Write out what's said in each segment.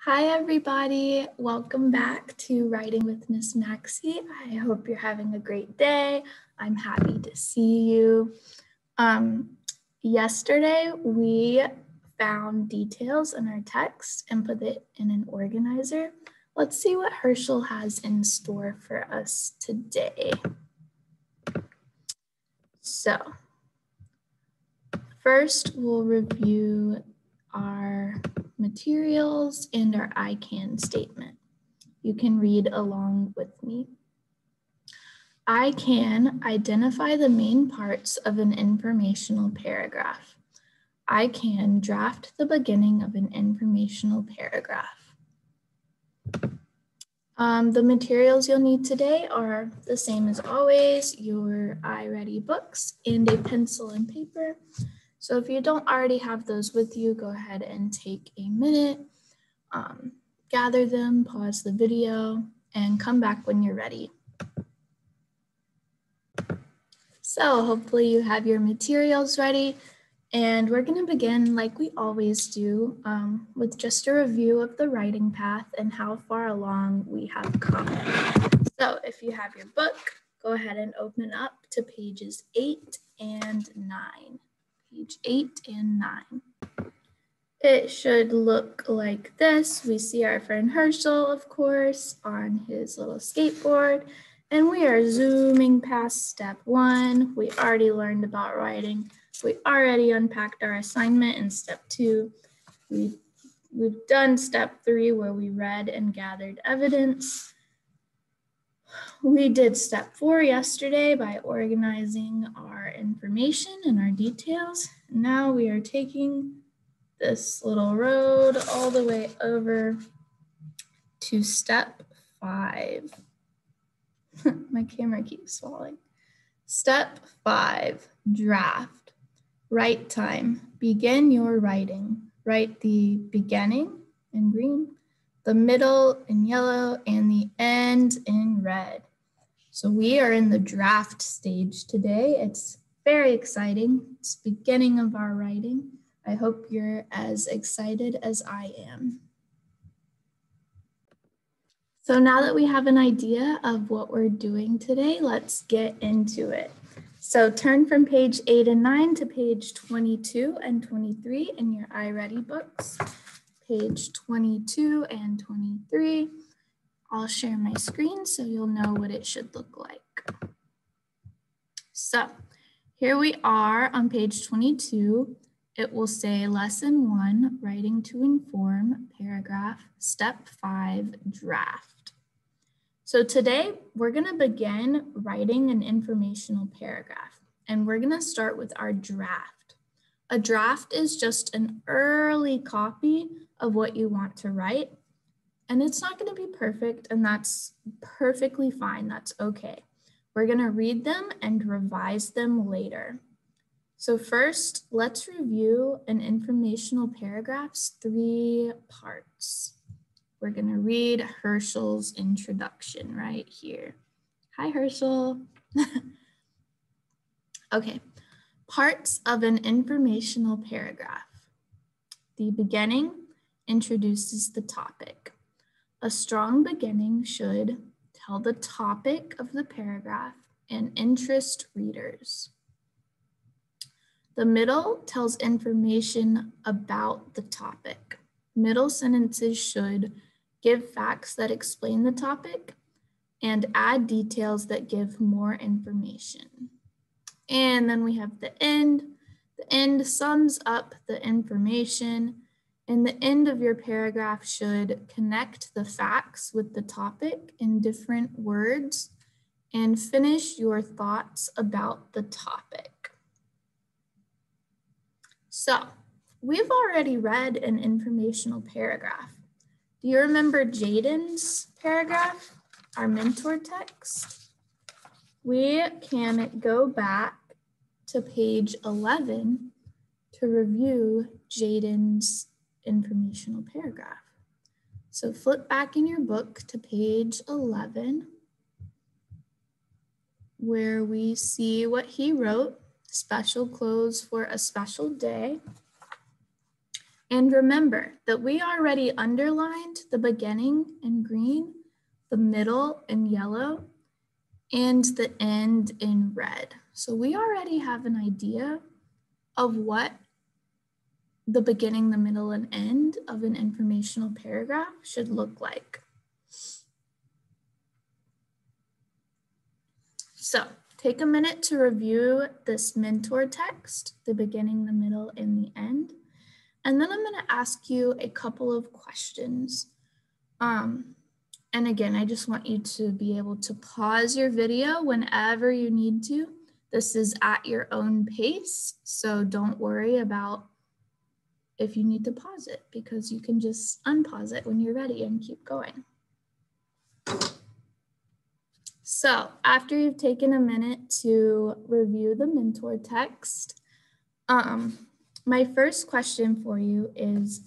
Hi, everybody. Welcome back to Writing with Miss Maxie. I hope you're having a great day. I'm happy to see you. Yesterday, we found details in our text and put it in an organizer. Let's see what Herschel has in store for us today. So, first, we'll review our materials and our I can statement. You can read along with me. I can identify the main parts of an informational paragraph. I can draft the beginning of an informational paragraph. The materials you'll need today are the same as always, your iReady books and a pencil and paper. So if you don't already have those with you, go ahead and take a minute, gather them, pause the video, and come back when you're ready. So hopefully you have your materials ready, and we're going to begin like we always do with just a review of the writing path and how far along we have come. So if you have your book, go ahead and open up to pages 8 and 9. Page 8 and 9. It should look like this. We see our friend Herschel, of course, on his little skateboard, and we are zooming past step 1. We already learned about writing. We already unpacked our assignment in step 2. We've done step 3 where we read and gathered evidence. We did step 4 yesterday by organizing our information and our details. Now we are taking this little road all the way over to step 5. My camera keeps falling. Step 5, draft. Write time. Begin your writing. Write the beginning in green, the middle in yellow, and the end in red. So we are in the draft stage today. It's very exciting. It's the beginning of our writing. I hope you're as excited as I am. So now that we have an idea of what we're doing today, let's get into it. So turn from page 8 and 9 to page 22 and 23 in your iReady books. Page 22 and 23. I'll share my screen so you'll know what it should look like. So here we are on page 22. It will say lesson 1, writing to inform, paragraph, step 5, draft. So today we're going to begin writing an informational paragraph, and we're going to start with our draft. A draft is just an early copy of what you want to write, and it's not going to be perfect, and that's perfectly fine. That's okay. We're going to read them and revise them later. So first, let's review an informational paragraph's 3 parts. We're going to read Herschel's introduction right here. Hi, Herschel. Okay, parts of an informational paragraph. The beginning introduces the topic. A strong beginning should tell the topic of the paragraph and interest readers. The middle tells information about the topic. Middle sentences should give facts that explain the topic and add details that give more information. And then we have the end. The end sums up the information, and the end of your paragraph should connect the facts with the topic in different words and finish your thoughts about the topic. So, we've already read an informational paragraph. Do you remember Jaden's paragraph, our mentor text? We can go back to page 11 to review Jaden's informational paragraph. So flip back in your book to page 11, where we see what he wrote. Special clothes for a special day. And remember that we already underlined the beginning in green, the middle in yellow, and the end in red. So we already have an idea of what the beginning, the middle, and end of an informational paragraph should look like. So take a minute to review this mentor text, the beginning, the middle, and the end. And then I'm going to ask you a couple of questions. And again, I just want you to be able to pause your video whenever you need to. This is at your own pace, so don't worry about if you need to pause it, because you can just unpause it when you're ready and keep going. So after you've taken a minute to review the mentor text, my first question for you is,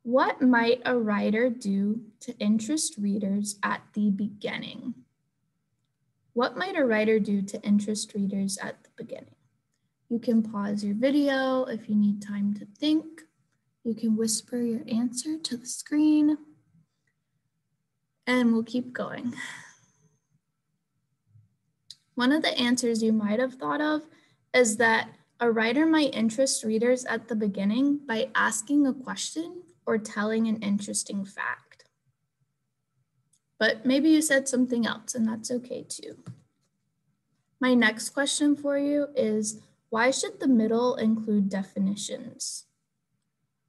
what might a writer do to interest readers at the beginning? What might a writer do to interest readers at the beginning? You can pause your video if you need time to think. You can whisper your answer to the screen, and we'll keep going. One of the answers you might have thought of is that a writer might interest readers at the beginning by asking a question or telling an interesting fact. But maybe you said something else, and that's okay too. My next question for you is, why should the middle include definitions?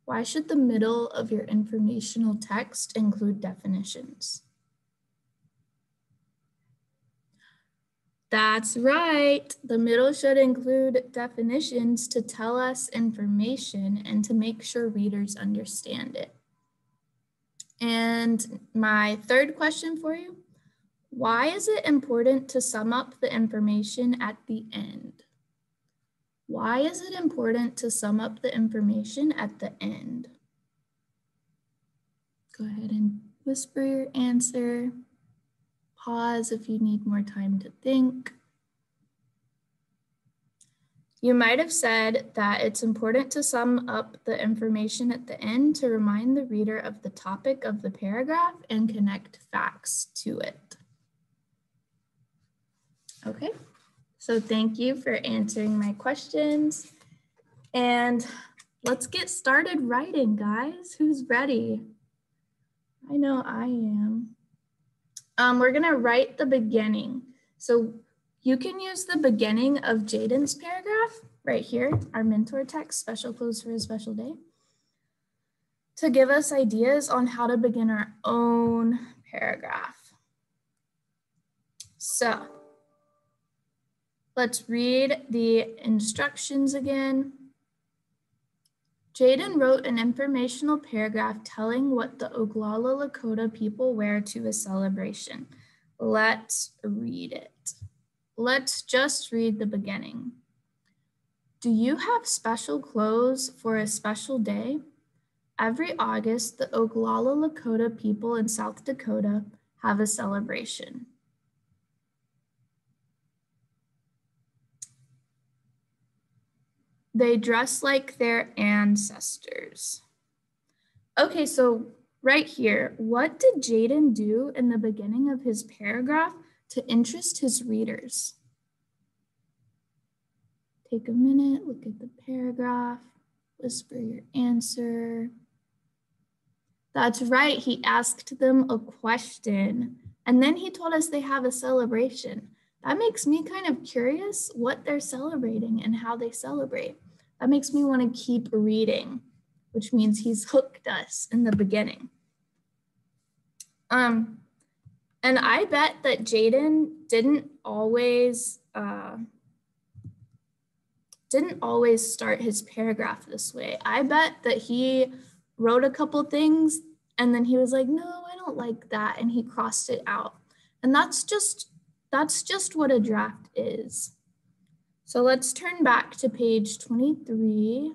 Why should the middle of your informational text include definitions? That's right. The middle should include definitions to tell us information and to make sure readers understand it. And my third question for you, why is it important to sum up the information at the end? Why is it important to sum up the information at the end? Go ahead and whisper your answer. Pause if you need more time to think. You might have said that it's important to sum up the information at the end to remind the reader of the topic of the paragraph and connect facts to it. Okay, so thank you for answering my questions. And let's get started writing, guys. Who's ready? I know I am. We're gonna write the beginning. So you can use the beginning of Jaden's paragraph right here, our mentor text, special clothes for a special day, to give us ideas on how to begin our own paragraph. So let's read the instructions again. Jaden wrote an informational paragraph telling what the Oglala Lakota people wear to a celebration. Let's read it. Let's just read the beginning. Do you have special clothes for a special day? Every August, the Oglala Lakota people in South Dakota have a celebration. They dress like their ancestors. Okay, so right here, what did Jaden do in the beginning of his paragraph to interest his readers? Take a minute, look at the paragraph, whisper your answer. That's right, he asked them a question, and then he told us they have a celebration. That makes me kind of curious what they're celebrating and how they celebrate. That makes me want to keep reading, which means he's hooked us in the beginning. And I bet that Jaden didn't always start his paragraph this way. I bet that he wrote a couple things and then he was like, no, I don't like that. And he crossed it out. And that's just what a draft is. So let's turn back to page 23.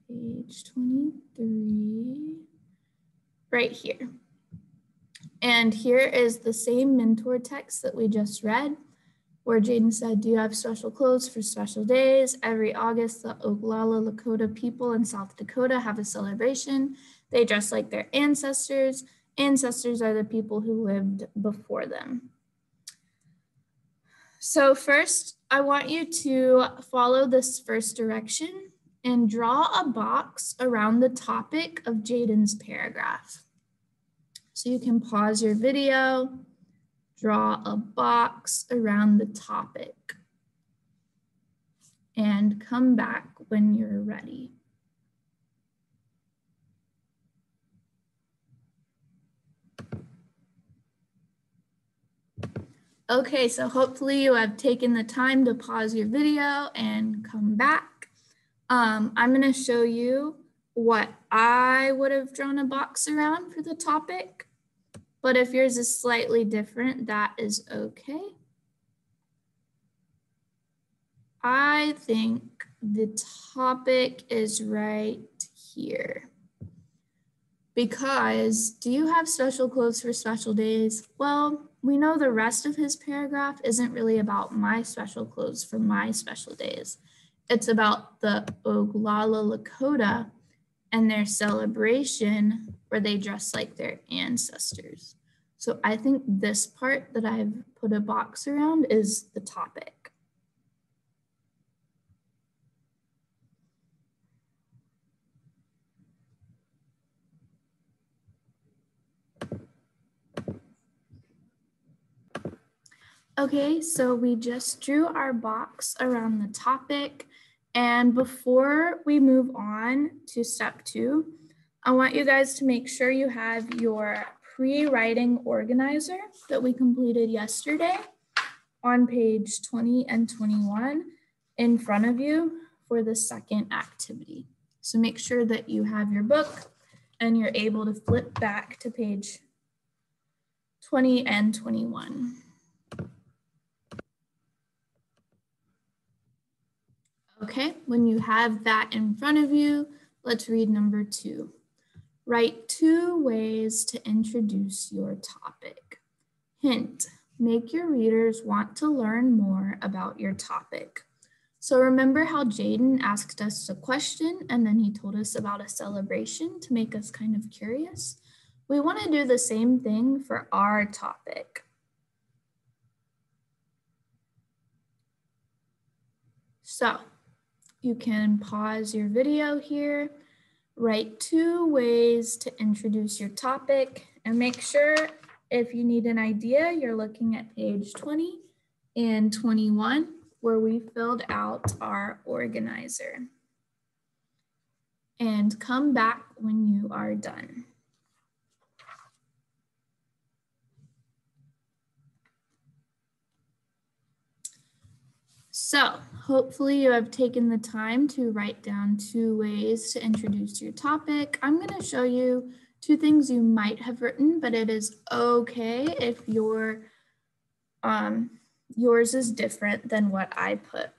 Page 23, right here. And here is the same mentor text that we just read. where Jaden said, do you have special clothes for special days? Every August, the Oglala Lakota people in South Dakota have a celebration. They dress like their ancestors. Ancestors are the people who lived before them. So first, I want you to follow this first direction and draw a box around the topic of Jaden's paragraph. So you can pause your video, draw a box around the topic, and come back when you're ready. Okay, so hopefully you have taken the time to pause your video and come back. I'm going to show you what I would have drawn a box around for the topic, but if yours is slightly different, that is okay. I think the topic is right here. Because do you have special clothes for special days? Well, we know the rest of his paragraph isn't really about my special clothes for my special days. It's about the Oglala Lakota and their celebration where they dress like their ancestors. So I think this part that I've put a box around is the topic. Okay, so we just drew our box around the topic. And before we move on to step 2, I want you guys to make sure you have your pre-writing organizer that we completed yesterday on page 20 and 21 in front of you for the second activity. So make sure that you have your book and you're able to flip back to page 20 and 21. Okay, when you have that in front of you, let's read number 2. Write 2 ways to introduce your topic. Hint, make your readers want to learn more about your topic. So remember how Jaden asked us a question and then he told us about a celebration to make us kind of curious? We want to do the same thing for our topic. So you can pause your video here, write 2 ways to introduce your topic, and make sure if you need an idea, you're looking at page 20 and 21 where we filled out our organizer. And come back when you are done. So hopefully you have taken the time to write down 2 ways to introduce your topic. I'm going to show you 2 things you might have written, but it is okay if yours is different than what I put.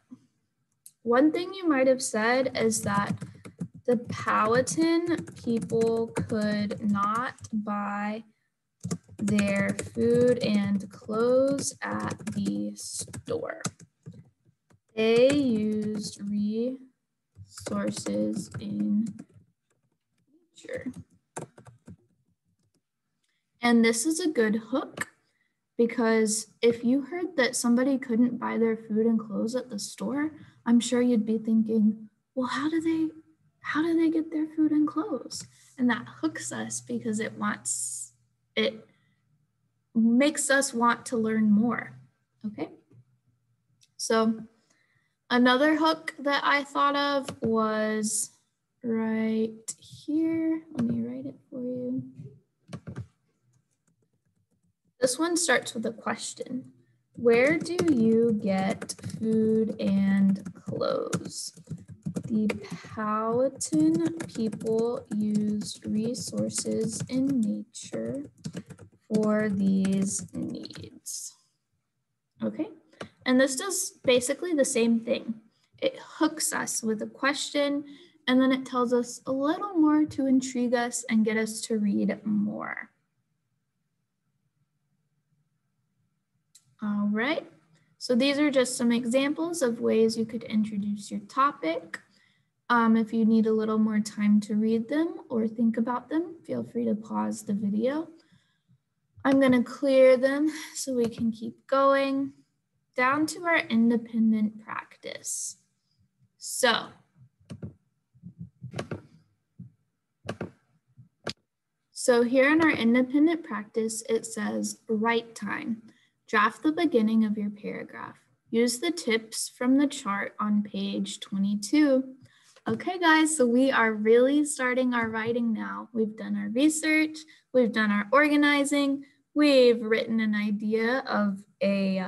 One thing you might have said is that the Powhatan people could not buy their food and clothes at the store. They used resources in nature. And this is a good hook because if you heard that somebody couldn't buy their food and clothes at the store, I'm sure you'd be thinking, well, how do they get their food and clothes? And that hooks us because it makes us want to learn more, okay? So another hook that I thought of was right here. Let me write it for you. This one starts with a question. Where do you get food and clothes? The Powhatan people used resources in nature for these needs. Okay, and this does basically the same thing. It hooks us with a question, and then it tells us a little more to intrigue us and get us to read more. All right, So these are just some examples of ways you could introduce your topic. If you need a little more time to read them or think about them, feel free to pause the video. I'm going to clear them so we can keep going down to our independent practice. So here in our independent practice, it says write time. Draft the beginning of your paragraph. Use the tips from the chart on page 22. Okay, guys, so we are really starting our writing now. We've done our research, we've done our organizing, we've written an idea of a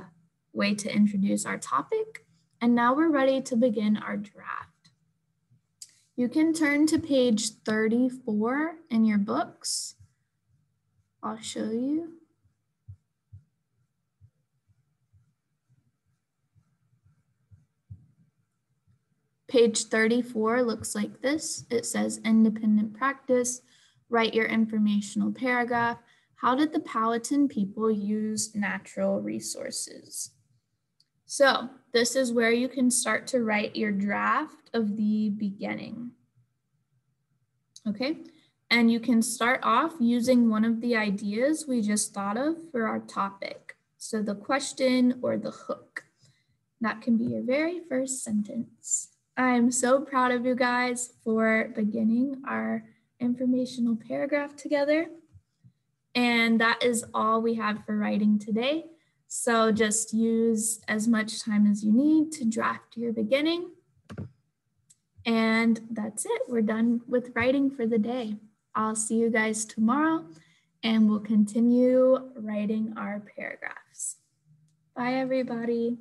way to introduce our topic, and now we're ready to begin our draft. You can turn to page 34 in your books. I'll show you. Page 34 looks like this. It says independent practice, write your informational paragraph. How did the Powhatan people use natural resources? So this is where you can start to write your draft of the beginning. Okay, and you can start off using one of the ideas we just thought of for our topic. So the question or the hook. That can be your very first sentence. I'm so proud of you guys for beginning our informational paragraph together. And that is all we have for writing today. So just use as much time as you need to draft your beginning. And that's it. We're done with writing for the day. I'll see you guys tomorrow and we'll continue writing our paragraphs. Bye, everybody.